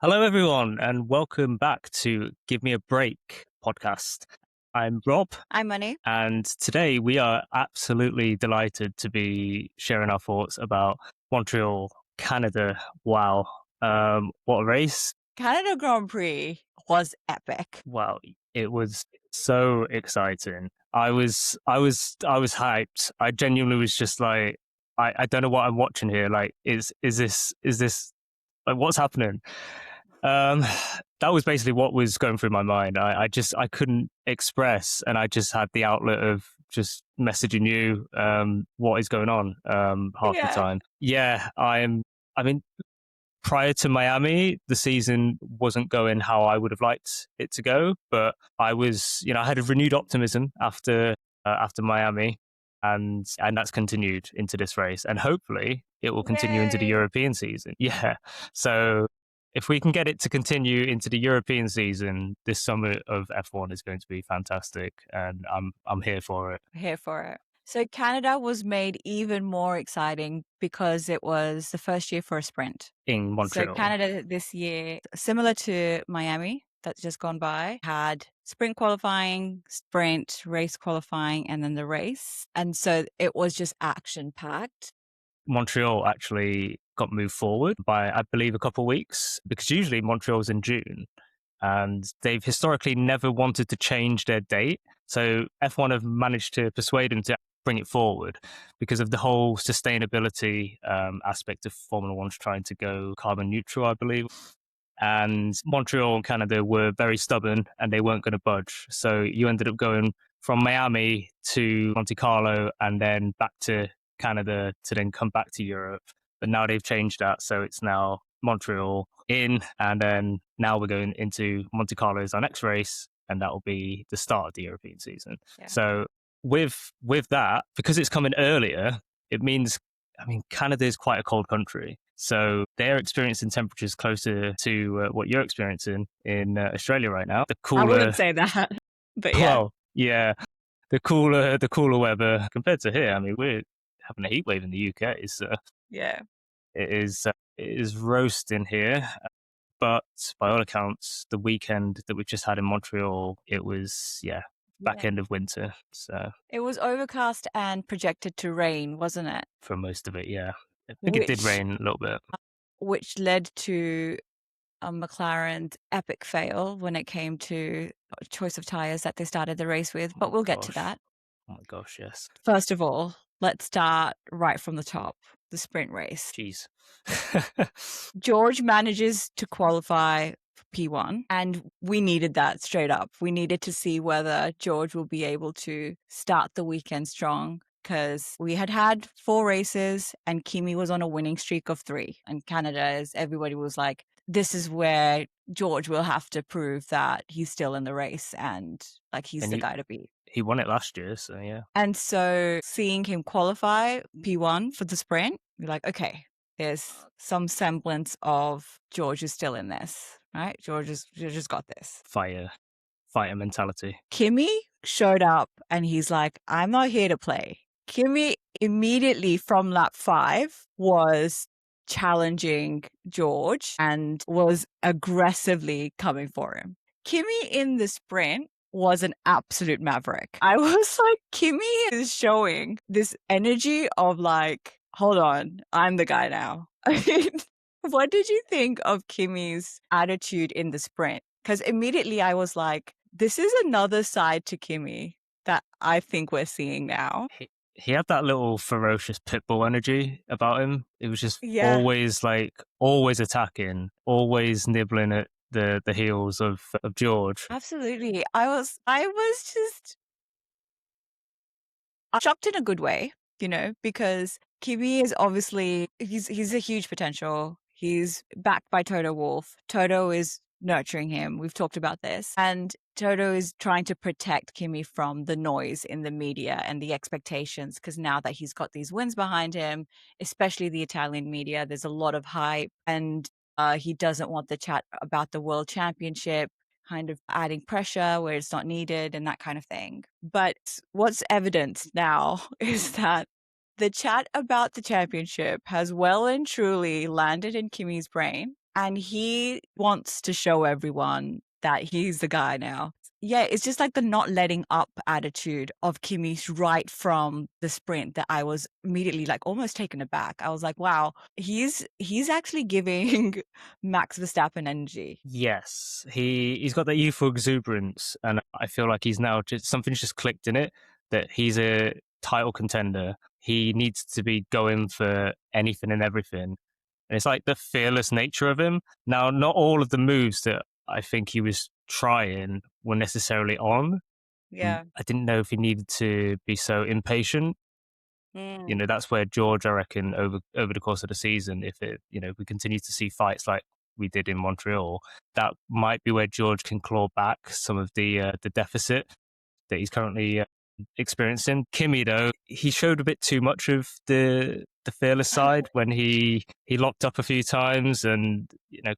Hello, everyone, and welcome back to Give Me a Break podcast. I'm Rob, I'm Munee. and today we are absolutely delighted to be sharing our thoughts about Montreal, Canada. Wow, what a race! Canada Grand Prix was epic. Wow, it was so exciting. I was hyped. I genuinely was just like, I don't know what I'm watching here. Like, is this like what's happening? That was basically what was going through my mind. I couldn't express, and I just had the outlet of just messaging you what is going on half the time. Yeah, I mean, prior to Miami, the season wasn't going how I would have liked it to go, but I was, I had a renewed optimism after Miami, and that's continued into this race, and hopefully it will continue into the European season. Yeah, so if we can get it to continue into the European season, this summer of F1 is going to be fantastic, and I'm here for it. Here for it. So Canada was made even more exciting because it was the first year for a sprint. In Montreal. So Canada this year, similar to Miami that's just gone by, had sprint qualifying, sprint, race qualifying, and then the race. And so it was just action-packed. Montreal actually got moved forward by, I believe, a couple of weeks, because usually Montreal's in June, and they've historically never wanted to change their date. So F1 have managed to persuade them to bring it forward because of the whole sustainability aspect of Formula One's trying to go carbon neutral, I believe. And Montreal and Canada were very stubborn, and they weren't going to budge. So you ended up going from Miami to Monte Carlo and then back to Canada to then come back to Europe. But now they've changed that. So it's now Montreal in, and then now we're going into Monte Carlo as our next race, and that will be the start of the European season. Yeah. So with that, because it's coming earlier, it means, Canada is quite a cold country. So they're experiencing temperatures closer to what you're experiencing in Australia right now. The cooler, I wouldn't say that, but yeah. Well, yeah, the cooler weather compared to here. I mean, we're having a heat wave in the UK. So yeah, it is roasting here. But by all accounts, the weekend that we've just had in Montreal, it was back end of winter. So it was overcast and projected to rain, wasn't it? For most of it, yeah. I think it did rain a little bit. Which led to McLaren's epic fail when it came to choice of tyres that they started the race with, but we'll get to that. Oh my gosh, yes. First of all, let's start right from the top, the sprint race. Jeez. George manages to qualify for P1, and we needed that straight up. We needed to see whether George will be able to start the weekend strong, because we had 4 races and Kimi was on a winning streak of 3. And Canada, as everybody was like, this is where George will have to prove that he's still in the race and like he's the guy to beat. He won it last year, so yeah. And so seeing him qualify P1 for the sprint, we're like, okay, there's some semblance of George is still in this, right? George has got this. Fighter mentality. Kimi showed up and he's like, I'm not here to play. Kimi immediately from lap 5 was challenging George and was aggressively coming for him. Kimi in the sprint was an absolute maverick. I was like, Kimi is showing this energy of like, hold on, I'm the guy now. What did you think of Kimi's attitude in the sprint? Because immediately I was like, this is another side to Kimi that I think we're seeing now. He had that little ferocious pitbull energy about him. It was just always attacking, always nibbling at the heels of George. Absolutely. I was just shocked in a good way, because Kimi is obviously, he's a huge potential. He's backed by Toto Wolff. Toto is nurturing him. We've talked about this. And Toto is trying to protect Kimi from the noise in the media and the expectations, because now that he's got these wins behind him, especially the Italian media, there's a lot of hype, and he doesn't want the chat about the World Championship kind of adding pressure where it's not needed and that kind of thing. But what's evident now is that the chat about the championship has well and truly landed in Kimi's brain. and he wants to show everyone that he's the guy now. Yeah, it's just like the not letting up attitude of Kimi right from the sprint that I was immediately like almost taken aback. I was like, wow, he's actually giving Max Verstappen energy. Yes, he's got that youthful exuberance, and I feel like he's now just something's just clicked in it that he's a title contender. He needs to be going for anything and everything. And it's like the fearless nature of him. Now, not all of the moves that I think he was trying were necessarily on. Yeah. I didn't know if he needed to be so impatient. You know, that's where George, I reckon, over the course of the season, if we continue to see fights like we did in Montreal, that might be where George can claw back some of the deficit that he's currently experiencing. Kimi, though, he showed a bit too much of the fearless side when he locked up a few times and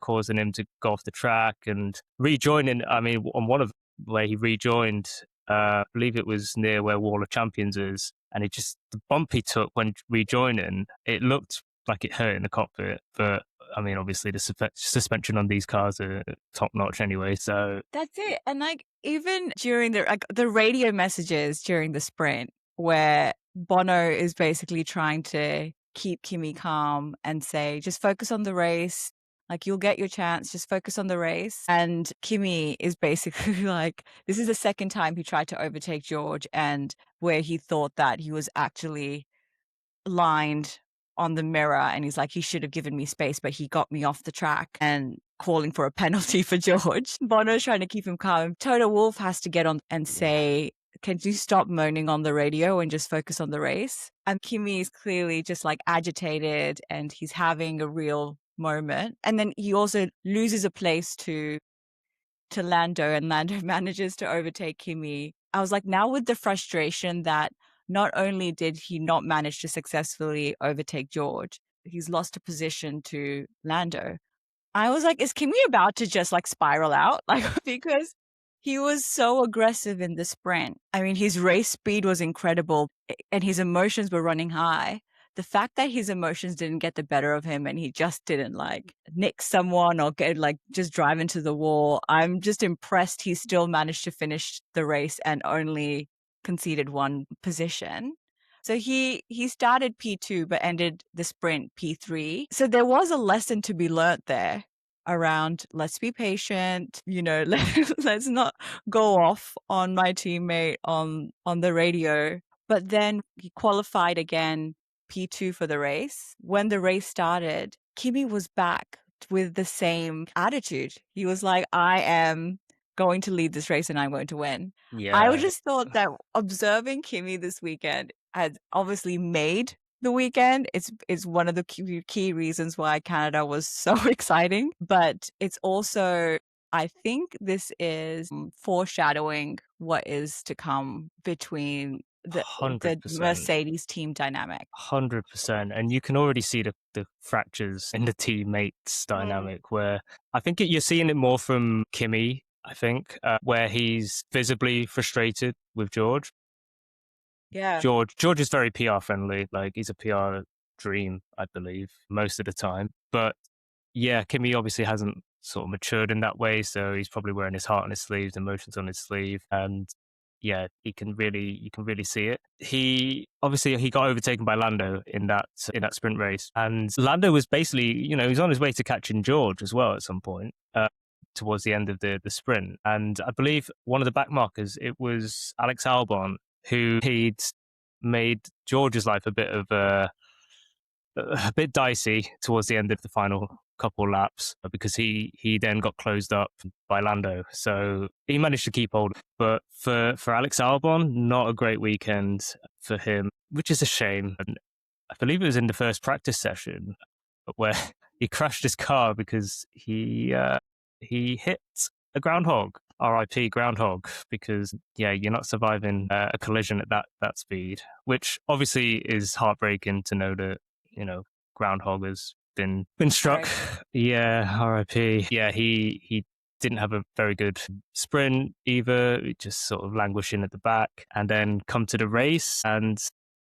causing him to go off the track and rejoining. I mean, on one of where he rejoined, I believe it was near where Wall of Champions is, and it just the bump he took when rejoining, it looked like it hurt in the cockpit, but I mean, obviously the suspension on these cars are top notch anyway. So that's it. And like even during the radio messages during the sprint, where Bono is basically trying to keep Kimi calm and say, just focus on the race. Like, you'll get your chance, just focus on the race. And Kimi is basically like, this is the second time he tried to overtake George, and where he thought that he was actually lined on the mirror, and he's like, he should have given me space, but he got me off the track, and calling for a penalty for George. Bono's trying to keep him calm. Toto Wolff has to get on and say, can you stop moaning on the radio and just focus on the race? And Kimi is clearly just like agitated, and he's having a real moment. And then he also loses a place to Lando, and Lando manages to overtake Kimi. I was like, now with the frustration that not only did he not manage to successfully overtake George, he's lost a position to Lando. I was like, is Kimi about to just like spiral out? Like, because he was so aggressive in the sprint. I mean, his race speed was incredible and his emotions were running high. The fact that his emotions didn't get the better of him and he just didn't like nick someone or get like just drive into the wall, I'm just impressed he still managed to finish the race and only conceded one position. So he started P2 but ended the sprint P3. So there was a lesson to be learnt there around, let's be patient, let's not go off on my teammate on the radio. But then he qualified again P2 for the race. When the race started, Kimi was back with the same attitude. He was like, I am going to lead this race and I'm going to win. yeah, I just thought that observing Kimi this weekend had obviously made the weekend. It's one of the key reasons why Canada was so exciting, but it's also, I think this is foreshadowing what is to come between the 100%. Mercedes team dynamic. 100%. And you can already see the fractures in the teammates dynamic where I think you're seeing it more from Kimi, I think, where he's visibly frustrated with George. Yeah. George is very PR friendly. Like, he's a PR dream, I believe, most of the time. But yeah, Kimi obviously hasn't sort of matured in that way. So he's probably wearing his heart on his sleeve, emotions on his sleeve. And yeah, you can really see it. He got overtaken by Lando in that sprint race. And Lando was basically, he's on his way to catching George as well at some point. Towards the end of the sprint. And I believe one of the backmarkers, it was Alex Albon, who he'd made George's life a bit dicey towards the end of the final couple laps because he then got closed up by Lando. So he managed to keep hold. But for Alex Albon, not a great weekend for him, which is a shame. And I believe it was in the first practice session where he crashed his car because he hit a groundhog. RIP groundhog, because you're not surviving a collision at that speed, which obviously is heartbreaking to know that groundhog has been struck. RIP. Yeah, he didn't have a very good sprint either. It just sort of languishing at the back, and then come to the race, and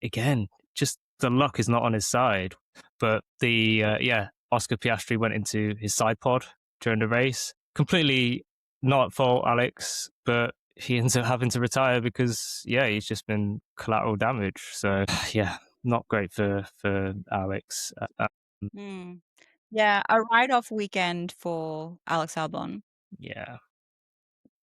again, just the luck is not on his side. But the Oscar Piastri went into his side pod during the race. Completely not at fault, Alex, but he ends up having to retire because, he's just been collateral damage. So, not great for Alex. Yeah, a write-off weekend for Alex Albon. Yeah.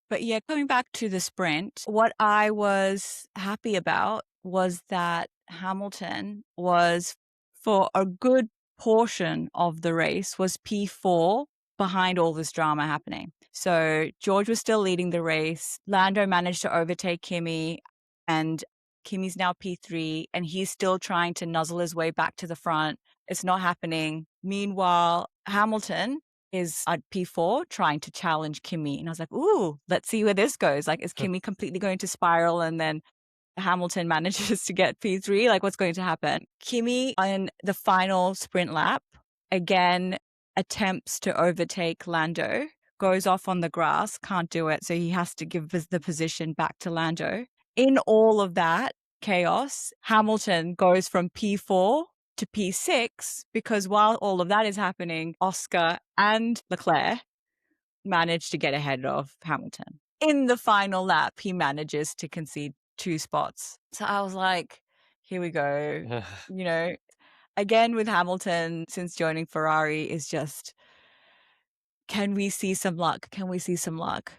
But yeah, coming back to the sprint, what I was happy about was that Hamilton was, for a good portion of the race, was P4 behind all this drama happening. So George was still leading the race. Lando managed to overtake Kimi, and Kimi's now P3, and he's still trying to nuzzle his way back to the front. It's not happening. Meanwhile, Hamilton is at P4 trying to challenge Kimi. And I was like, ooh, let's see where this goes. Like, is Kimi completely going to spiral and then Hamilton manages to get P3? Like, what's going to happen? Kimi, on the final sprint lap, again attempts to overtake Lando, goes off on the grass, can't do it. So he has to give the position back to Lando. In all of that chaos, Hamilton goes from P4 to P6 because while all of that is happening, Oscar and Leclerc managed to get ahead of Hamilton. In the final lap, he manages to concede 2 spots. So I was like, here we go. Again with Hamilton, since joining Ferrari, is just, can we see some luck? Can we see some luck?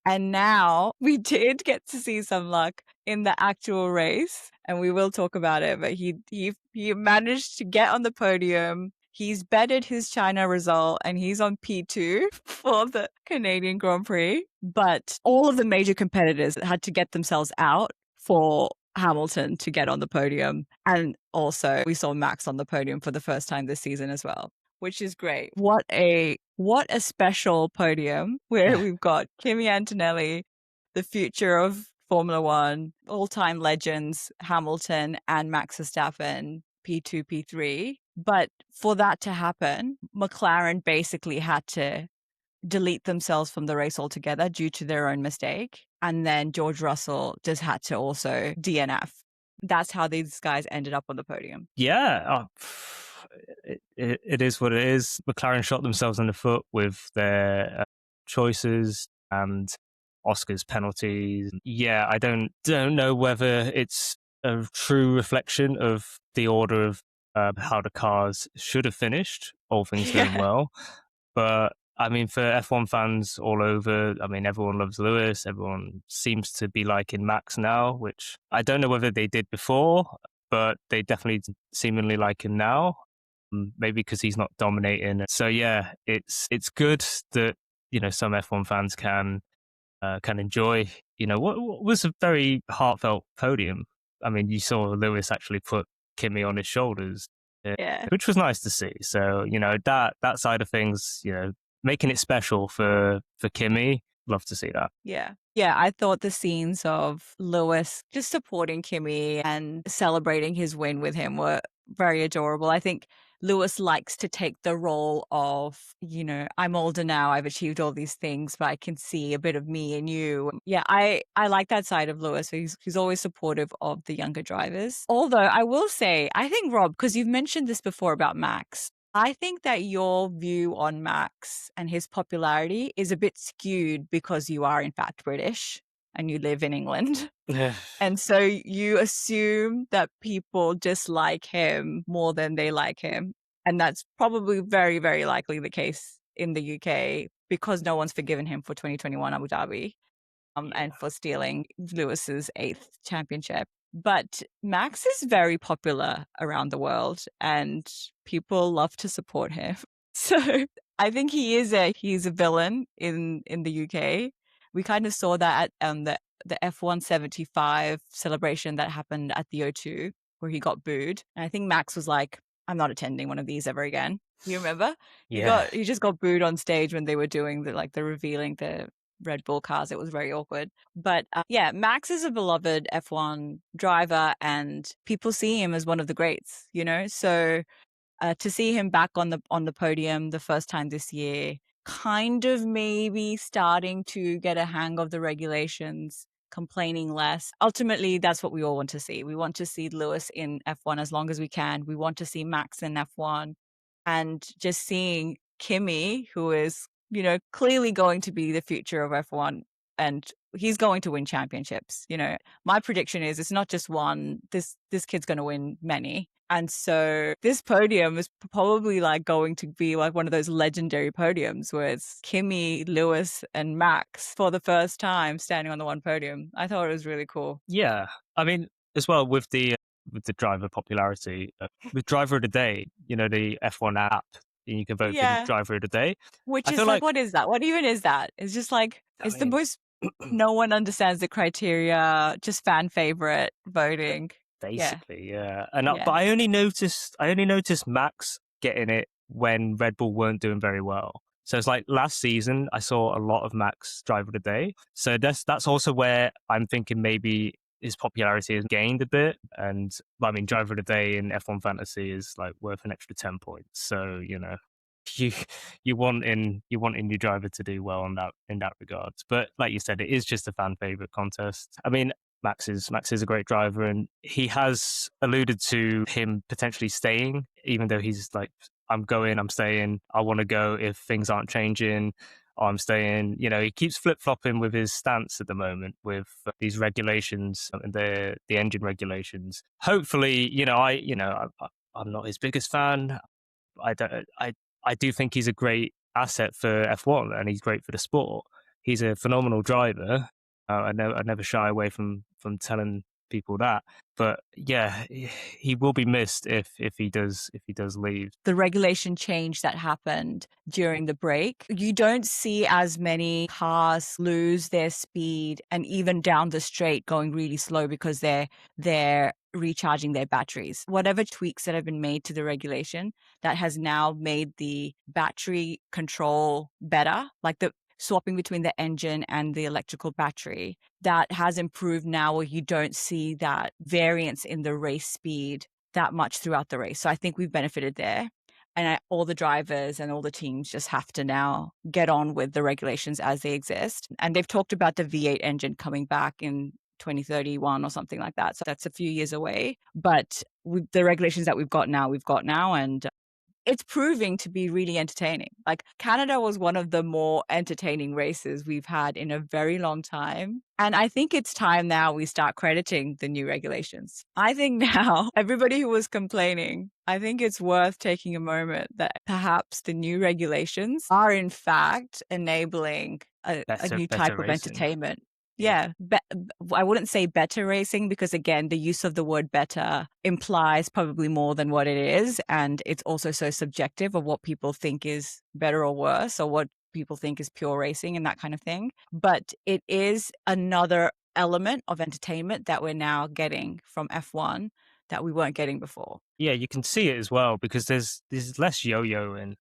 And now we did get to see some luck in the actual race, and we will talk about it. But he managed to get on the podium. He's bettered his China result, and he's on P2 for the Canadian Grand Prix. But all of the major competitors had to get themselves out for Hamilton to get on the podium. And also we saw Max on the podium for the first time this season as well, which is great. What a special podium where we've got Kimi Antonelli, the future of Formula One, all-time legends, Hamilton and Max Verstappen, P2, P3. But for that to happen, McLaren basically had to delete themselves from the race altogether due to their own mistake. And then George Russell just had to also DNF. That's how these guys ended up on the podium. Yeah. It is what it is. McLaren shot themselves in the foot with their choices and Oscar's penalties. Yeah, I don't know whether it's a true reflection of the order of how the cars should have finished, all things going well. But I mean, for F1 fans all over, I mean, everyone loves Lewis. Everyone seems to be liking Max now, which I don't know whether they did before, but they definitely seemingly like him now. Maybe because he's not dominating. So yeah, it's good that some F1 fans can enjoy what was a very heartfelt podium. I mean, you saw Lewis actually put Kimi on his shoulders, which was nice to see. So that side of things, making it special for Kimi. Love to see that. Yeah, I thought the scenes of Lewis just supporting Kimi and celebrating his win with him were very adorable. I think Lewis likes to take the role of, I'm older now, I've achieved all these things, but I can see a bit of me in you. Yeah, I like that side of Lewis. He's always supportive of the younger drivers. Although I will say, I think, Rob, because you've mentioned this before about Max, I think that your view on Max and his popularity is a bit skewed because you are in fact British and you live in England. And so you assume that people dislike him more than they like him. And that's probably very, very likely the case in the UK because no one's forgiven him for 2021 Abu Dhabi and for stealing Lewis's 8th championship. But Max is very popular around the world and people love to support him. So I think he's a villain in the UK. We kind of saw that at the F1 75 celebration that happened at the O2 where he got booed. And I think Max was like, I'm not attending one of these ever again. You remember? Yeah. He just got booed on stage when they were doing the revealing the Red Bull cars. It was very awkward. But Max is a beloved F1 driver and people see him as one of the greats, So to see him back on the podium the first time this year, kind of maybe starting to get a hang of the regulations, complaining less. Ultimately, that's what we all want to see. We want to see Lewis in F1 as long as we can. We want to see Max in F1. and just seeing Kimi, who is, you know, clearly going to be the future of F1, and he's going to win championships. You know, my prediction is it's not just one. This kid's going to win many. And so this podium is probably like going to be like one of those legendary podiums where it's Kimi, Lewis, and Max for the first time standing on the one podium. I thought it was really cool. Yeah, I mean, as well with the driver popularity, with Driver of the Day, you know, the F1 app, you can vote for the Yeah. Driver of the Day. Which I is feel like, like, what is that? What even is that? It's just like, I it's the mean, most, no one understands the criteria, just fan favorite voting. Yeah. basically, yeah. And Yeah. but I only noticed Max getting it when Red Bull weren't doing very well. So it's like last season, I saw a lot of Max Driver of the Day. So that's also where I'm thinking maybe his popularity has gained a bit. And I mean, Driver of the Day in F1 Fantasy is like worth an extra 10 points. So, you know, you you want your driver to do well in that regard. But like you said, it is just a fan favorite contest. I mean, Max is a great driver, and he has alluded to him potentially staying, even though he's like, I'm staying, I want to go if things aren't changing. I'm staying. You know, he keeps flip flopping with his stance at the moment with these regulations and the engine regulations. Hopefully, I'm not his biggest fan. I don't. I do think he's a great asset for F1, and he's great for the sport. He's a phenomenal driver. I never shy away from telling people that. But yeah, he will be missed if he does leave. The regulation change that happened during the break, you don't see as many cars lose their speed and even down the straight going really slow because they're recharging their batteries. Whatever tweaks that have been made to the regulation that has now made the battery control better, like the swapping between the engine and the electrical battery, that has improved now, where you don't see that variance in the race speed that much throughout the race. So I think we've benefited there. And all the drivers and all the teams just have to now get on with the regulations as they exist. And they've talked about the V8 engine coming back in 2031 or something like that. So that's a few years away. But with the regulations that we've got now, and it's proving to be really entertaining. Like, Canada was one of the more entertaining races we've had in a very long time. And I think it's time now we start crediting the new regulations. I think now, everybody who was complaining, I think it's worth taking a moment that perhaps the new regulations are in fact enabling a new type of racing. entertainment. Yeah. I wouldn't say better racing, because again, the use of the word better implies probably more than what it is. And it's also so subjective of what people think is better or worse, or what people think is pure racing and that kind of thing. But it is another element of entertainment that we're now getting from F1 that we weren't getting before. Yeah, you can see it as well because there's less yo-yoing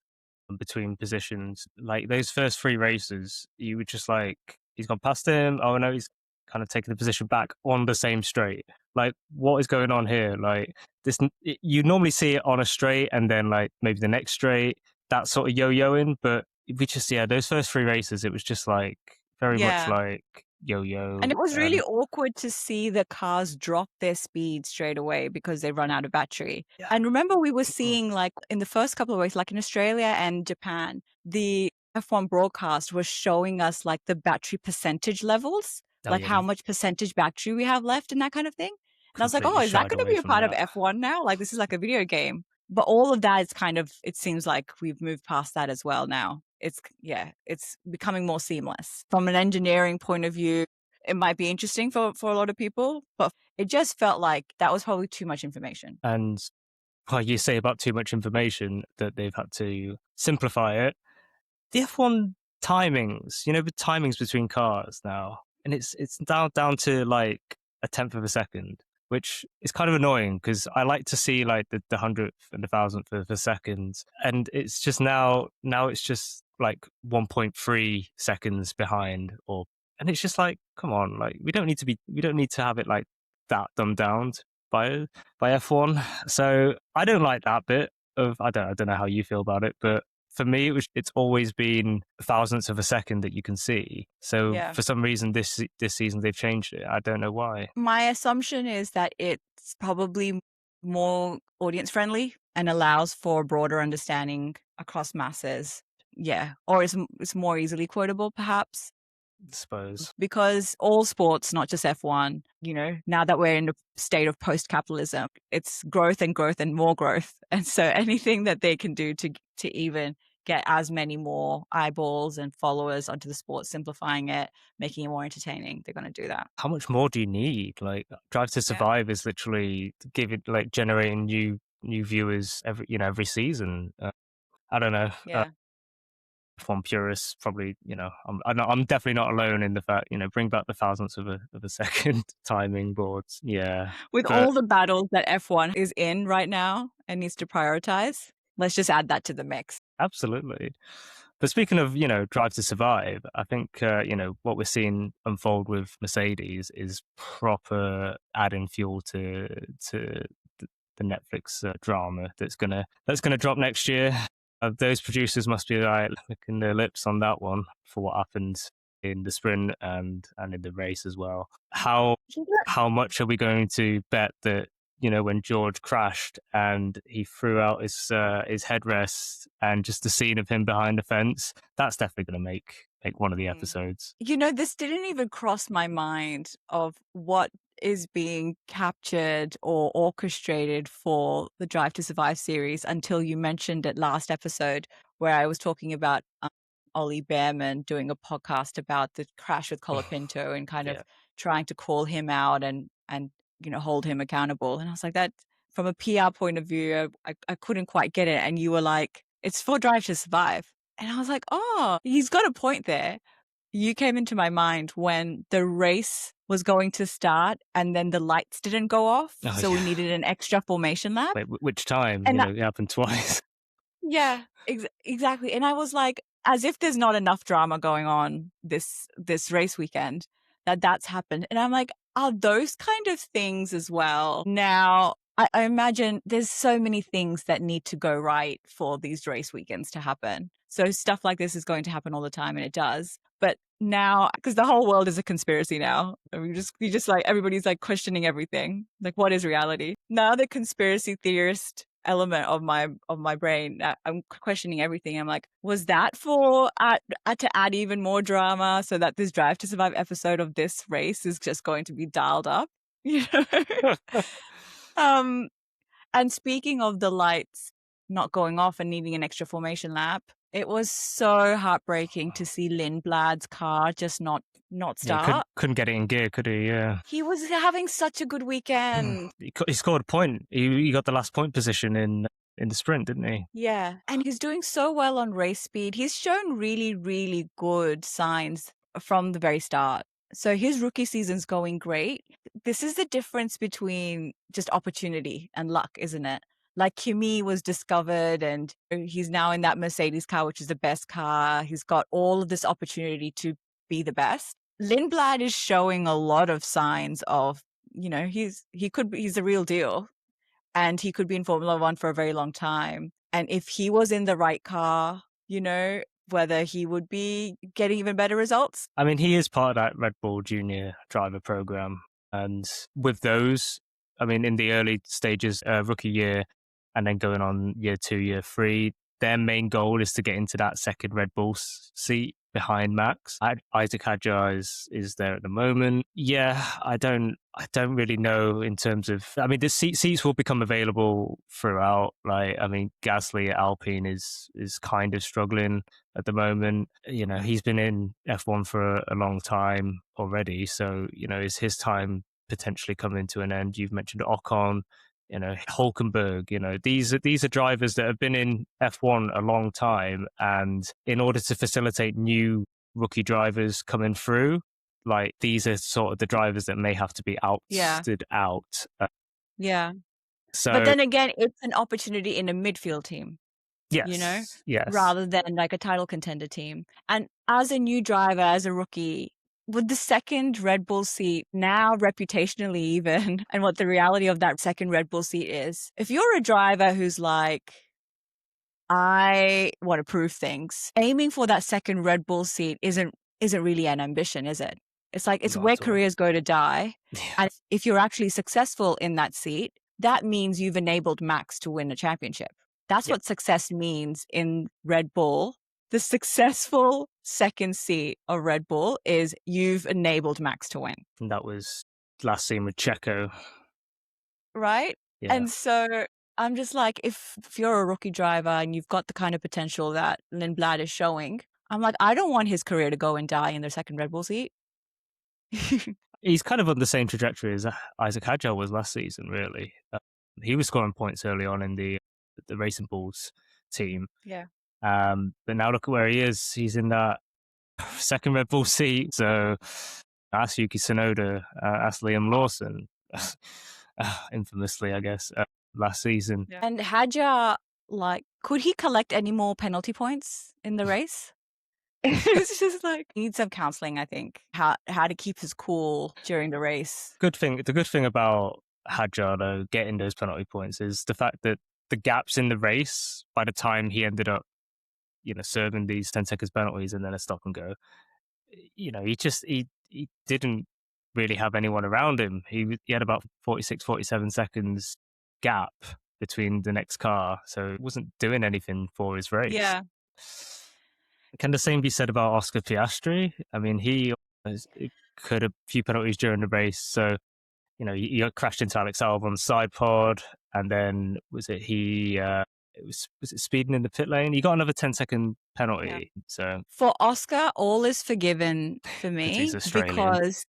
between positions. Like those first three races, you were just like, he's gone past him. Oh no, he's kind of taking the position back on the same straight. Like, what is going on here? Like this, you normally see it on a straight and then like maybe the next straight, that sort of yo-yoing. But we just, those first three races, it was just like very much like yo-yo. And it was really awkward to see the cars drop their speed straight away because they run out of battery. Yeah. And remember, we were seeing, like, in the first couple of races, like in Australia and Japan, the F1 broadcast was showing us like the battery percentage levels, how much percentage battery we have left and that kind of thing. And I was like, oh, is that going to be a part of F1 now? Like, this is like a video game. But all of that is kind of, it seems like we've moved past that as well now. It's becoming more seamless. From an engineering point of view, it might be interesting for a lot of people, but it just felt like that was probably too much information. And what you say about too much information, that they've had to simplify it. The F1 timings, the timings between cars now, and it's down to like a tenth of a second, which is kind of annoying because I like to see like the hundredth and the thousandth of a second, and it's just now it's just like 1.3 seconds behind, and it's just like, come on, like we don't need to have it like that dumbed down by F1. So I don't like that bit of, I don't know how you feel about it, but for me, it's always been thousandths of a second that you can see. So for some reason, this season they've changed it. I don't know why. My assumption is that it's probably more audience friendly and allows for broader understanding across masses. Yeah. Or it's more easily quotable, perhaps. I suppose. Because all sports, not just F1, now that we're in a state of post-capitalism, it's growth and more growth. And so anything that they can do to even get as many more eyeballs and followers onto the sport, simplifying it, making it more entertaining, they're going to do that. How much more do you need? Like Drive to Survive is literally generating new viewers every season. I don't know. Yeah. F1 purists probably, I'm definitely not alone in the fact, bring back the thousandths of a second timing boards. Yeah. With all the battles that F1 is in right now and needs to prioritize, let's just add that to the mix. Absolutely. But speaking of, Drive to Survive, I think, what we're seeing unfold with Mercedes is proper adding fuel to the Netflix drama that's gonna drop next year. Those producers must be licking their lips on that one for what happened in the sprint and in the race as well. How much are we going to bet that when George crashed and he threw out his headrest and just the scene of him behind the fence, that's definitely going to make one of the episodes. This didn't even cross my mind of what is being captured or orchestrated for the Drive to Survive series until you mentioned it last episode, where I was talking about Ollie Behrman doing a podcast about the crash with Colapinto and kind of trying to call him out and hold him accountable. And I was like, that from a PR point of view, I couldn't quite get it. And you were like, it's for Drive to Survive. And I was like, oh, he's got a point there. You came into my mind when the race was going to start and then the lights didn't go off. We needed an extra formation lap. Wait, which time? And it happened twice. Yeah, exactly. And I was like, as if there's not enough drama going on this race weekend, that's happened. And I'm like, are those kind of things as well? Now, I imagine there's so many things that need to go right for these race weekends to happen. So stuff like this is going to happen all the time, and it does. But now, because the whole world is a conspiracy now, you just like everybody's like questioning everything. Like, what is reality? Now the conspiracy theorist element of my brain, I'm questioning everything. I'm like, was that for to add even more drama so that this Drive to Survive episode of this race is just going to be dialed up? And speaking of the lights not going off and needing an extra formation lap, it was so heartbreaking to see Lindblad's car just not start. Yeah, couldn't get it in gear, could he? Yeah. He was having such a good weekend. He scored a point. He got the last point position in the sprint, didn't he? Yeah. And he's doing so well on race speed. He's shown really, really good signs from the very start. So his rookie season's going great. This is the difference between just opportunity and luck, isn't it? Like Kimi was discovered and he's now in that Mercedes car, which is the best car. He's got all of this opportunity to be the best. Lindblad is showing a lot of signs of, he's the real deal, and he could be in Formula One for a very long time. And if he was in the right car, whether he would be getting even better results. I mean, he is part of that Red Bull Junior driver program. And with those, I mean, in the early stages, rookie year, and then going on year 2, year 3, their main goal is to get into that second Red Bull seat behind Max. Isaac Hadjar is there at the moment. Yeah, I don't really know in terms of, I mean, the seats will become available throughout. Like, I mean, Gasly at Alpine is kind of struggling at the moment. He's been in F1 for a long time already. So, is his time potentially coming to an end? You've mentioned Ocon, Hulkenberg, these are drivers that have been in F1 a long time, and in order to facilitate new rookie drivers coming through, like, these are sort of the drivers that may have to be ousted out. Yeah. So, but then again, it's an opportunity in a midfield team. Yes. Yes. Rather than like a title contender team. And as a new driver, as a rookie, with the second Red Bull seat now reputationally even, and what the reality of that second Red Bull seat is, if you're a driver who's like, I want to prove things, aiming for that second Red Bull seat isn't really an ambition, is it? It's like, it's where careers go to die. Yeah. And if you're actually successful in that seat, that means you've enabled Max to win a championship. That's what success means in Red Bull. The successful second seat of Red Bull is you've enabled Max to win. And that was last seen with Checo. Right? Yeah. And so I'm just like, if you're a rookie driver and you've got the kind of potential that Lindblad is showing, I'm like, I don't want his career to go and die in the second Red Bull seat. He's kind of on the same trajectory as Isaac Hadjar was last season, really. He was scoring points early on in the Racing Bulls team. Yeah. But now look at where he is. He's in that second Red Bull seat. So ask Yuki Tsunoda, ask Liam Lawson, infamously, I guess, last season. Yeah. And Hadjar, like, could he collect any more penalty points in the race? It's just like, he needs some counseling, I think, how to keep his cool during the race. The good thing about Hadjar, though, getting those penalty points is the fact that the gaps in the race, by the time he ended up, serving these 10 seconds penalties and then a stop and go, he didn't really have anyone around him. He had about 46, 47 seconds gap between the next car, so it wasn't doing anything for his race. Yeah. Can the same be said about Oscar Piastri? I mean, he could have a few penalties during the race. So, he got crashed into Alex Albon's side pod, and then was it speeding in the pit lane? He got another 10-second penalty. Yeah. So for Oscar, all is forgiven for me because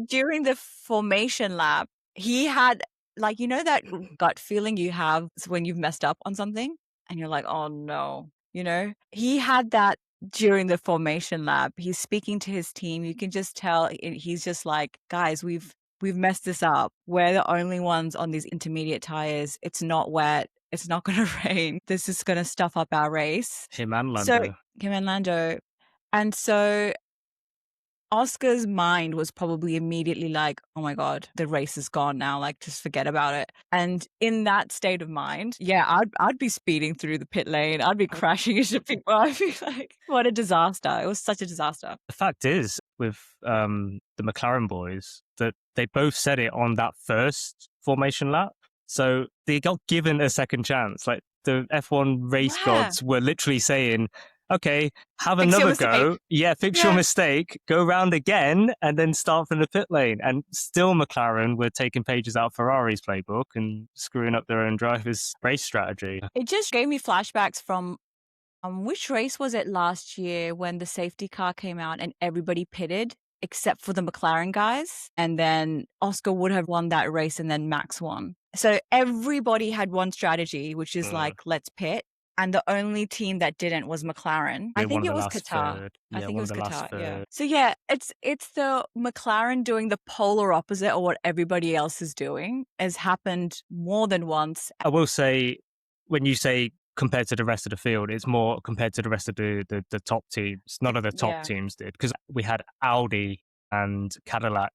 during the formation lap, he had that gut feeling you have when you've messed up on something and you're like, oh no, he had that during the formation lap. He's speaking to his team. You can just tell he's just like, guys, we've messed this up. We're the only ones on these intermediate tires. It's not wet. It's not going to rain. This is going to stuff up our race. Him and Lando. And so Oscar's mind was probably immediately like, oh my God, the race is gone now. Like, just forget about it. And in that state of mind, yeah, I'd be speeding through the pit lane. I'd be crashing into people. I'd be like, what a disaster. It was such a disaster. The fact is, with the McLaren boys, that they both said it on that first formation lap. So they got given a second chance. Like, the F1 race gods were literally saying, okay, have another go. Yeah, fix your mistake, go round again, and then start from the pit lane. And still McLaren were taking pages out of Ferrari's playbook and screwing up their own drivers' race strategy. It just gave me flashbacks from which race was it last year when the safety car came out and everybody pitted except for the McLaren guys? And then Oscar would have won that race and then Max won. So everybody had one strategy, which is like, let's pit. And the only team that didn't was McLaren. I think it was Qatar. I think it was Qatar. Yeah. So yeah, it's the McLaren doing the polar opposite of what everybody else is doing. Has happened more than once. I will say, when you say compared to the rest of the field, it's more compared to the rest of the top teams. None of the top teams did, because we had Audi and Cadillac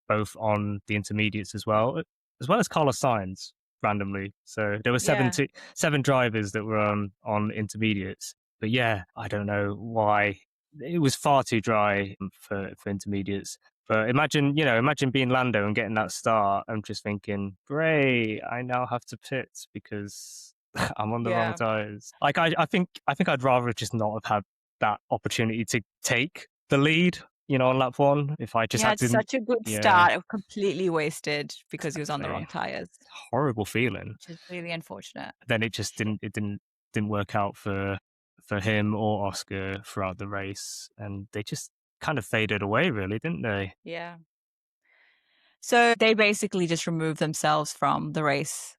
both on the intermediates as well as Carlos Sainz. Randomly, so there were seven drivers that were on intermediates. But yeah, I don't know why it was far too dry for intermediates. But imagine being Lando and getting that start. I'm just thinking, great, I now have to pit because I'm on the wrong tires. Like, I think I'd rather just not have had that opportunity to take the lead, on lap one. If I just had such a good start, it was completely wasted because he was on the wrong tires. Horrible feeling. Which is really unfortunate. Then it just didn't work out for him or Oscar throughout the race, and they just kind of faded away, really, didn't they? Yeah. So they basically just removed themselves from the race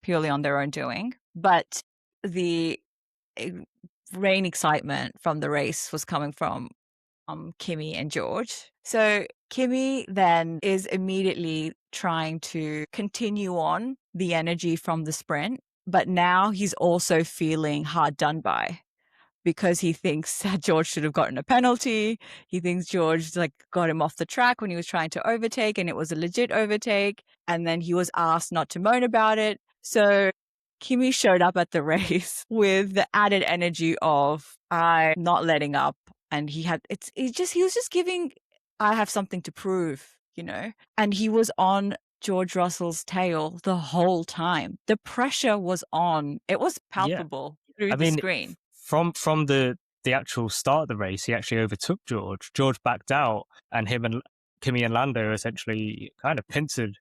purely on their own doing. But the rain excitement from the race was coming from Kimi and George. So Kimi then is immediately trying to continue on the energy from the sprint, but now he's also feeling hard done by because he thinks that George should have gotten a penalty. He thinks George got him off the track when he was trying to overtake, and it was a legit overtake. And then he was asked not to moan about it. So Kimi showed up at the race with the added energy of, I'm not letting up. And he was just giving, I have something to prove, and he was on George Russell's tail the whole time. The pressure was on. It was palpable through the screen. From the actual start of the race, he actually overtook George. George backed out, and him and Kimi and Lando essentially kind of pincered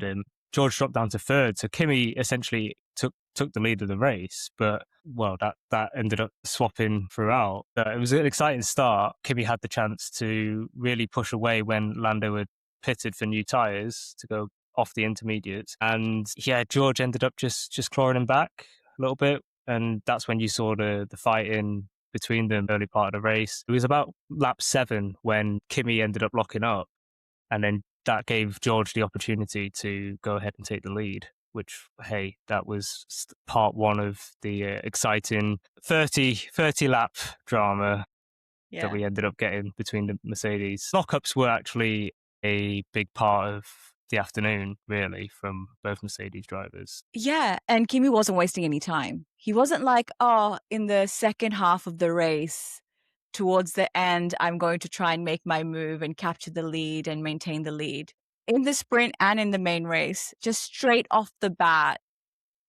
him. George dropped down to third, so Kimi essentially took the lead of the race. But well, that ended up swapping throughout. It was an exciting start. Kimi had the chance to really push away when Lando had pitted for new tyres to go off the intermediates, and George ended up just clawing him back a little bit, and that's when you saw the fighting between them early part of the race. It was about lap 7 when Kimi ended up locking up, and then that gave George the opportunity to go ahead and take the lead, which, hey, that was part 1 of the exciting 30 lap drama that we ended up getting between the Mercedes. Lockups were actually a big part of the afternoon, really, from both Mercedes drivers. Yeah, and Kimi wasn't wasting any time. He wasn't like, in the second half of the race, towards the end, I'm going to try and make my move and capture the lead and maintain the lead. In the sprint and in the main race, just straight off the bat,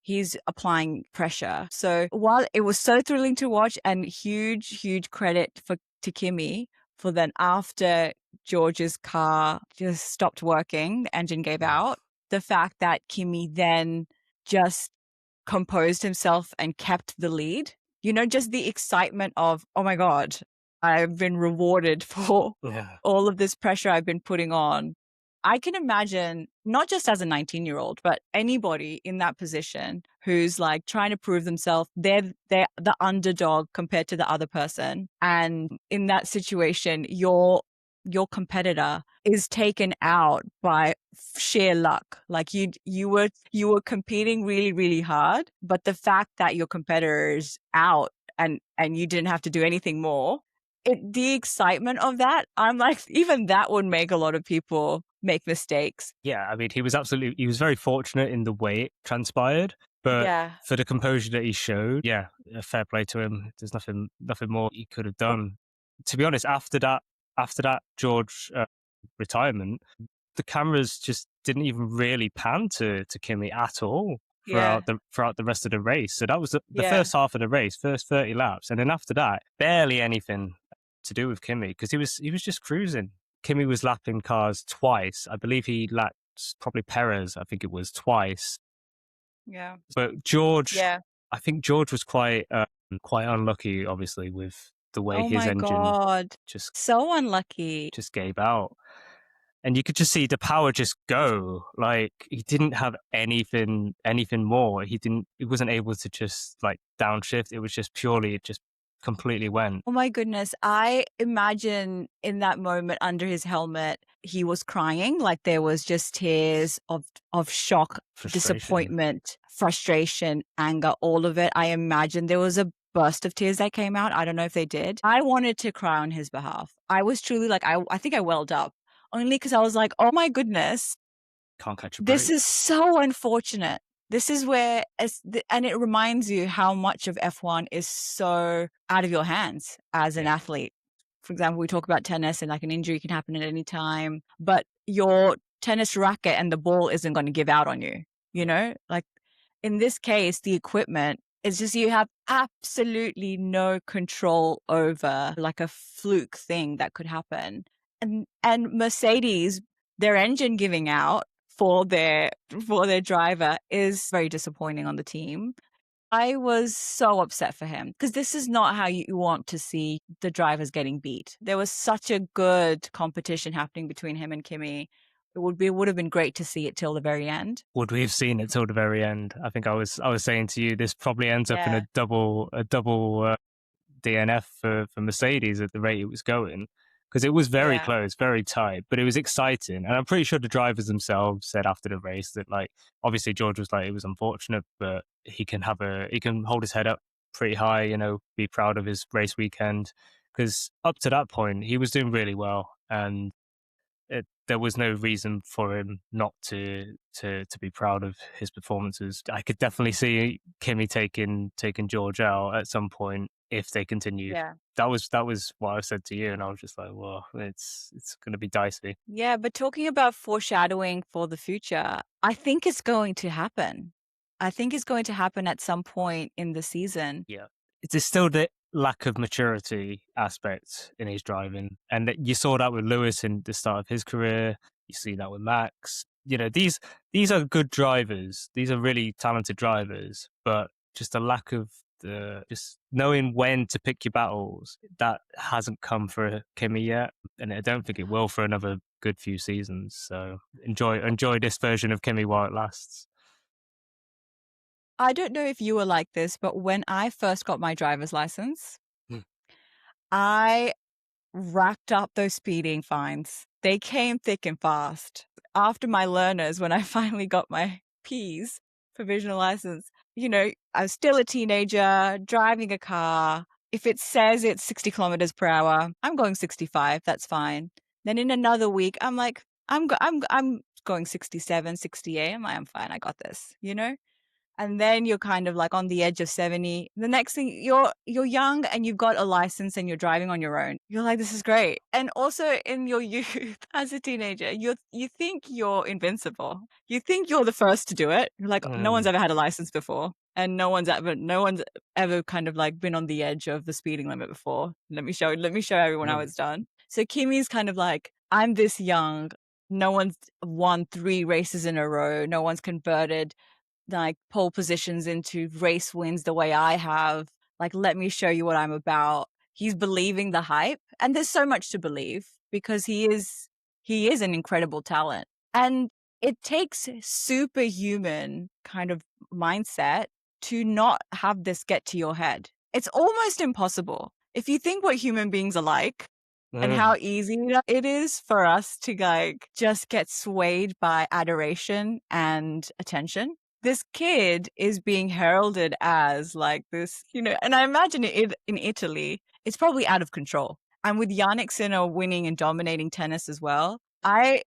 he's applying pressure. So while it was so thrilling to watch, and huge credit to Kimi for then, after George's car just stopped working, the engine gave out, the fact that Kimi then just composed himself and kept the lead, just the excitement of, oh my God, I've been rewarded for all of this pressure I've been putting on. I can imagine, not just as a 19-year-old, but anybody in that position who's like trying to prove themselves, they're the underdog compared to the other person. And in that situation, your competitor is taken out by sheer luck. Like you were competing really, really hard, but the fact that your competitor is out and you didn't have to do anything more, the excitement of that, I'm like, even that would make a lot of people make mistakes. Yeah, I mean, he was very fortunate in the way it transpired, but for the composure that he showed, fair play to him. There's nothing more he could have done. To be honest, after that George retirement, the cameras just didn't even really pan to Kimi at all throughout the rest of the race. So that was the first half of the race, first 30 laps, and then after that, barely anything to do with Kimi, because he was just cruising. Kimi was lapping cars twice. I believe he lapped probably Perez, I think it was, twice. Yeah. But George, I think George was quite unlucky, obviously, with the way his engine just so unlucky, just gave out. And you could just see the power just go. Like, he didn't have anything more. He wasn't able to just like downshift. It was just purely, it just completely went. Oh my goodness. I imagine in that moment under his helmet, he was crying. Like there was just tears of shock, disappointment, frustration, anger, all of it. I imagine there was a burst of tears that came out. I don't know if they did. I wanted to cry on his behalf. I was truly like, I think I welled up, only because I was like, oh my goodness. Can't catch a break. This is so unfortunate. This is where, and it reminds you how much of F1 is so out of your hands as an athlete. For example, we talk about tennis and like an injury can happen at any time, but your tennis racket and the ball isn't going to give out on you, like in this case, the equipment is just, you have absolutely no control over, like a fluke thing that could happen. And Mercedes, their engine giving out for their driver is very disappointing on the team. I was so upset for him because this is not how you want to see the drivers getting beat. There was such a good competition happening between him and Kimi. It would have been great to see it till the very end. Would we have seen it till the very end? I think I was saying to you, this probably ends up in a double DNF for Mercedes at the rate it was going. Because it was very close, very tight, but it was exciting. And I'm pretty sure the drivers themselves said after the race that, like, obviously George was like, it was unfortunate, but he can hold his head up pretty high, be proud of his race weekend. Because up to that point, he was doing really well. And there was no reason for him not to be proud of his performances. I could definitely see Kimi taking George out at some point. if they continue. Yeah. That was what I said to you, and I was just like, well, it's going to be dicey. Yeah, but talking about foreshadowing for the future, I think it's going to happen. I think it's going to happen at some point in the season. Yeah, it's still the lack of maturity aspect in his driving, and you saw that with Lewis in the start of his career. You see that with Max. You know, these are good drivers. These are really talented drivers, but just a lack of just knowing when to pick your battles, that hasn't come for Kimi yet, and I don't think it will for another good few seasons. So enjoy this version of Kimi while it lasts. I don't know if you were like this, but when I first got my driver's license, Hmm. I racked up those speeding fines. They came thick and fast. After my learners, when I finally got my P's, provisional license, I was still a teenager driving a car. If it says it's 60 kilometers per hour, I'm going 65. That's fine. Then in another week, I'm like, I'm going 67, 68. I'm like, I'm fine. I got this, And then you're kind of like on the edge of 70. The next thing, you're young and you've got a license and you're driving on your own. You're like, this is great. And also in your youth as a teenager, you think you're invincible. You think you're the first to do it. You're like, no one's ever had a license before. And no one's ever kind of like been on the edge of the speeding limit before. Let me show everyone how it's done. So Kimi's kind of like, I'm this young. No one's won 3 races in a row. No one's converted like pole positions into race wins the way I have. Like, let me show you what I'm about. He's believing the hype, and there's so much to believe because he is an incredible talent. And it takes superhuman kind of mindset to not have this get to your head. It's almost impossible. If you think what human beings are like, and how easy it is for us to like just get swayed by adoration and attention. This kid is being heralded as like this, and I imagine it in Italy, it's probably out of control. And with Yannick Sinner winning and dominating tennis as well, I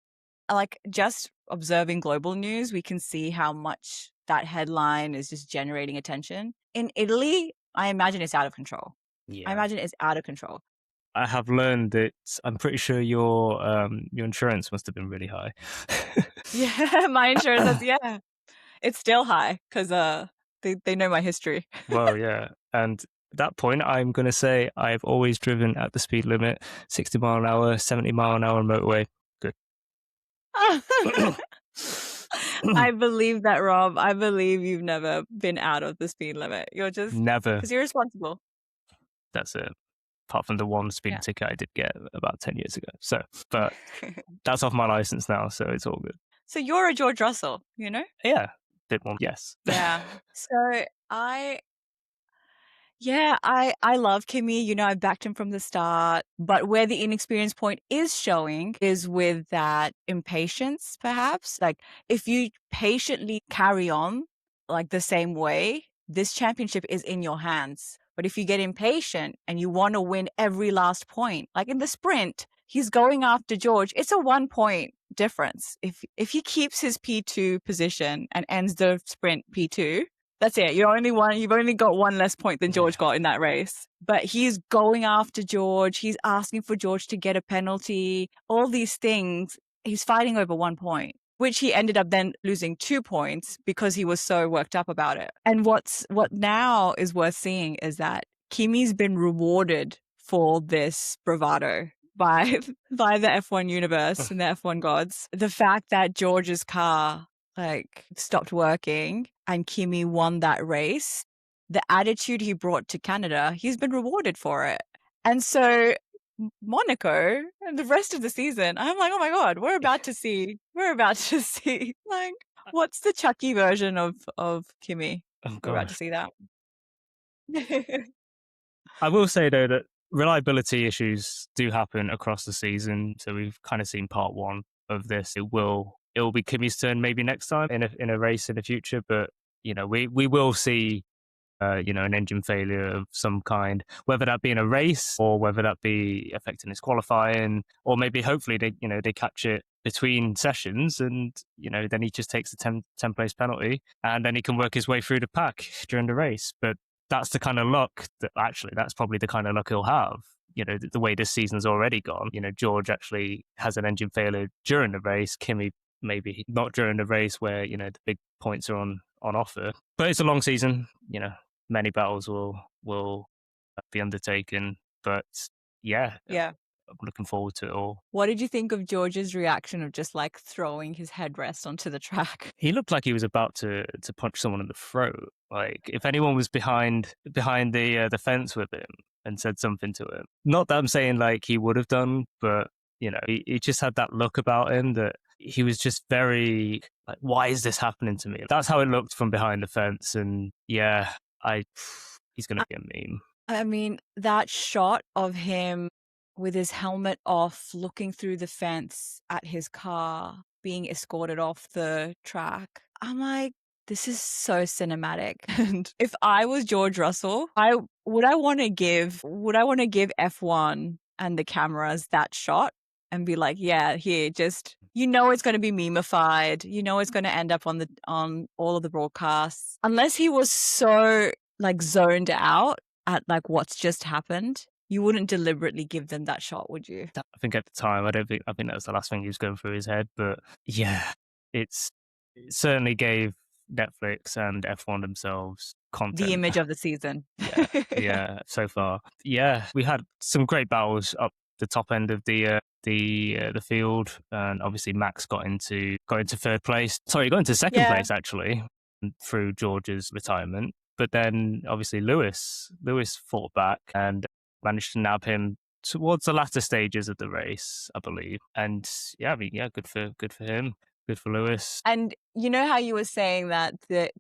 like just observing global news, we can see how much that headline is just generating attention. In Italy, I imagine it's out of control. Yeah. I imagine it's out of control. I have learned that I'm pretty sure your insurance must have been really high. Yeah, my insurance yeah. It's still high because they know my history. Well, yeah. And at that point, I'm going to say I've always driven at the speed limit, 60 mile an hour, 70 mile an hour motorway. Good. I believe that, Rob. I believe you've never been out of the speed limit. You're just never. Because you're responsible. That's it. Apart from the one speeding ticket I did get about 10 years ago. So, but that's off my license now, so it's all good. So you're a George Russell, Yeah. Bit more, yes. Yeah. So I love Kimi. I backed him from the start. But where the inexperience point is showing is with that impatience, perhaps. Like, if you patiently carry on like the same way, this championship is in your hands. But if you get impatient and you want to win every last point, like in the sprint, he's going after George. It's a 1 point difference. If he keeps his P2 position and ends the sprint P2, that's it. You've only got 1 less point than George got in that race. But he's going after George. He's asking for George to get a penalty. All these things. He's fighting over 1 point, which he ended up then losing 2 points because he was so worked up about it. And what now is worth seeing is that Kimi's been rewarded for this bravado by the F1 universe and the F1 gods. The fact that George's car stopped working and Kimi won that race, the attitude he brought to Canada, he's been rewarded for it. And so Monaco and the rest of the season, I'm like, oh my God, we're about to see like, what's the Chucky version of Kimi? Oh, we're about to see that. I will say though that reliability issues do happen across the season. So we've kind of seen part 1 of this. It will be Kimi's turn maybe next time in a race in the future, but we will see an engine failure of some kind, whether that be in a race or whether that be affecting his qualifying, or maybe hopefully they catch it between sessions and then he just takes the 10 place penalty and then he can work his way through the pack during the race. But that's the kind of luck that's probably the kind of luck he'll have. The way this season's already gone. George actually has an engine failure during the race. Kimi maybe not during the race where, the big points are on offer. But it's a long season. Many battles will be undertaken. But yeah. I'm looking forward to it all. What did you think of George's reaction of just like throwing his headrest onto the track? He looked like he was about to punch someone in the throat. Like if anyone was behind the fence with him and said something to him. Not that I'm saying like he would have done, but he just had that look about him that he was just very like, why is this happening to me? That's how it looked from behind the fence. And yeah, he's going to be a meme. I mean, that shot of him with his helmet off, looking through the fence at his car, being escorted off the track. I'm like, this is so cinematic. And if I was George Russell, would I want to give F1 and the cameras that shot and be like, yeah, here, just it's going to be MEMEified. It's going to end up on all of the broadcasts. Unless he was so like zoned out at like what's just happened, you wouldn't deliberately give them that shot, would you? I think at the time, I think that was the last thing he was going through his head. But yeah, it certainly gave Netflix and F1 themselves content. The image of the season. Yeah, so far. Yeah, we had some great battles up the top end of the field, and obviously Max got into third place. Sorry, got into second place actually through George's retirement. But then obviously Lewis fought back and managed to nab him towards the latter stages of the race, I believe. And good for him. Good for Lewis. And you know how you were saying that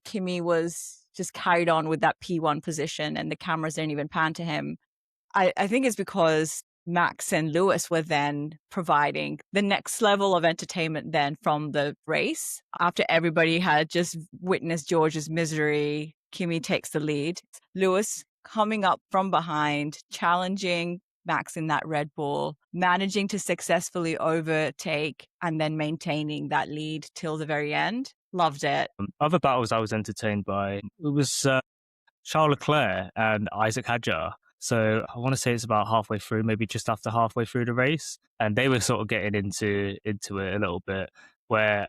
Kimi was just carried on with that P1 position and the cameras didn't even pan to him. I think it's because Max and Lewis were then providing the next level of entertainment then from the race. After everybody had just witnessed George's misery, Kimi takes the lead. Lewis coming up from behind, challenging Max in that Red Bull, managing to successfully overtake and then maintaining that lead till the very end. Loved it. Other battles I was entertained by, it was Charles Leclerc and Isaac Hadjar. So I want to say it's about halfway through, maybe just after halfway through the race. And they were sort of getting into it a little bit where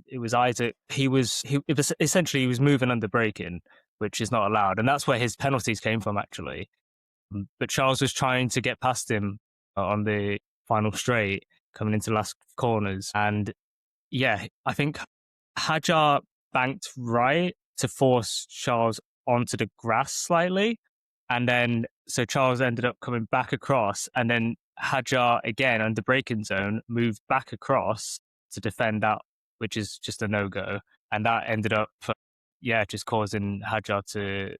it was Isaac. He was moving under braking, which is not allowed. And that's where his penalties came from, actually. But Charles was trying to get past him on the final straight, coming into the last corners. And yeah, I think Hadjar banked right to force Charles onto the grass slightly. And then, so Charles ended up coming back across. And then Hadjar, again, under braking zone, moved back across to defend that, which is just a no-go. And that ended up, just causing Hadjar to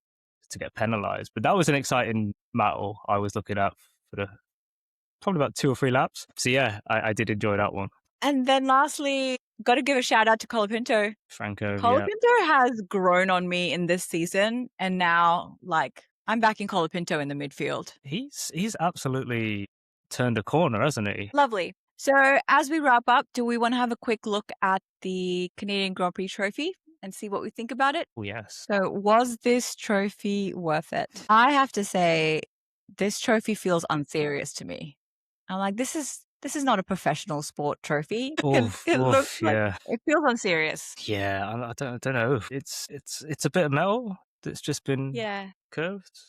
get penalised. But that was an exciting battle I was looking at for probably about 2 or 3 laps. So yeah, I did enjoy that one. And then lastly, got to give a shout out to Colapinto. Colapinto has grown on me in this season. And now, I'm backing Colapinto in the midfield. He's absolutely turned a corner, hasn't he? Lovely. So as we wrap up, do we want to have a quick look at the Canadian Grand Prix trophy and see what we think about it? Oh, yes. So was this trophy worth it? I have to say, this trophy feels unserious to me. I'm like, this is not a professional sport trophy. It feels unserious. Yeah, I don't know. It's a bit of metal that's just been curved.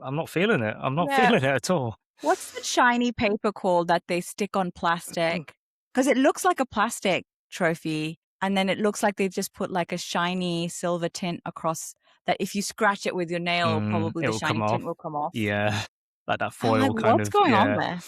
I'm not feeling it. I'm not feeling it at all. What's the shiny paper called that they stick on plastic? Because it looks like a plastic trophy, and then it looks like they've just put like a shiny silver tint across that if you scratch it with your nail, probably the shiny tint will come off. Yeah, like that foil kind of. What's going on there?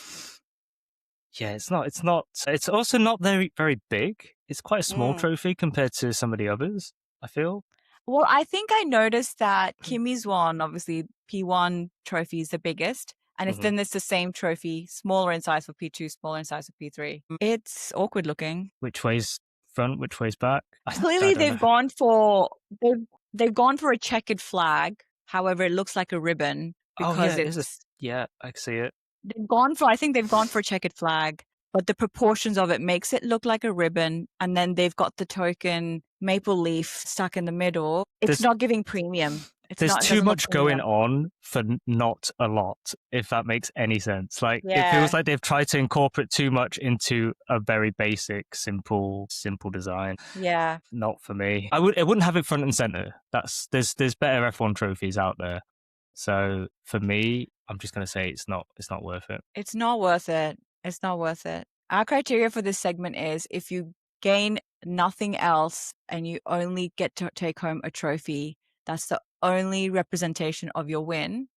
Yeah, it's also not very, very big. It's quite a small trophy compared to some of the others, I feel. Well, I think I noticed that Kimi's one, obviously P1 trophy is the biggest. And then there's the same trophy, smaller in size for P2, smaller in size for P3. It's awkward looking. Which way's front, which way's back? Clearly they've gone for a checkered flag. However, it looks like a ribbon because I see it. I think they've gone for a checkered flag, but the proportions of it makes it look like a ribbon. And then they've got the token maple leaf stuck in the middle. It's not giving premium. There's it too doesn't look much going premium. on for not a lot, if that makes any sense. Like, it Yeah. feels like they've tried to incorporate too much into a very basic, simple design. Yeah. Not for me. I wouldn't have it front and center. There's better F1 trophies out there. So for me, I'm just gonna say it's not worth it. It's not worth it. It's not worth it. Our criteria for this segment is if you gain nothing else and you only get to take home a trophy, that's the only representation of your win.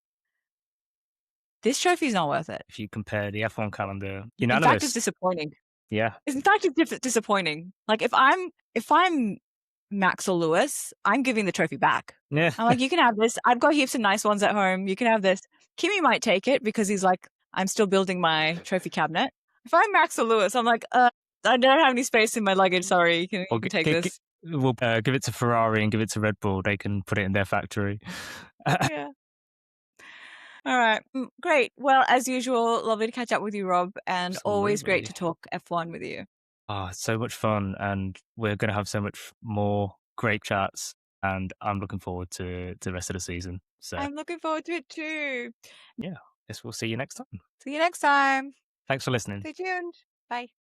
This trophy is not worth it. If you compare the F1 calendar, In fact, it's unanimous. disappointing. Yeah. In fact, it's disappointing. Like if I'm Max or Lewis, I'm giving the trophy back. Yeah. I'm like, you can have this. I've got heaps of nice ones at home. You can have this. Kimi might take it because he's like, I'm still building my trophy cabinet. If I'm Max or Lewis, I'm like, I don't have any space in my luggage. Sorry, you can take this. We'll give it to Ferrari and give it to Red Bull. They can put it in their factory. Yeah. All right. Great. Well, as usual, lovely to catch up with you, Rob, and always great to talk F1 with you. So much fun, and we're going to have so much more great chats, and I'm looking forward to the rest of the season. So I'm looking forward to it too. Yeah, guess we'll see you next time. See you next time. Thanks for listening. Stay tuned. Bye.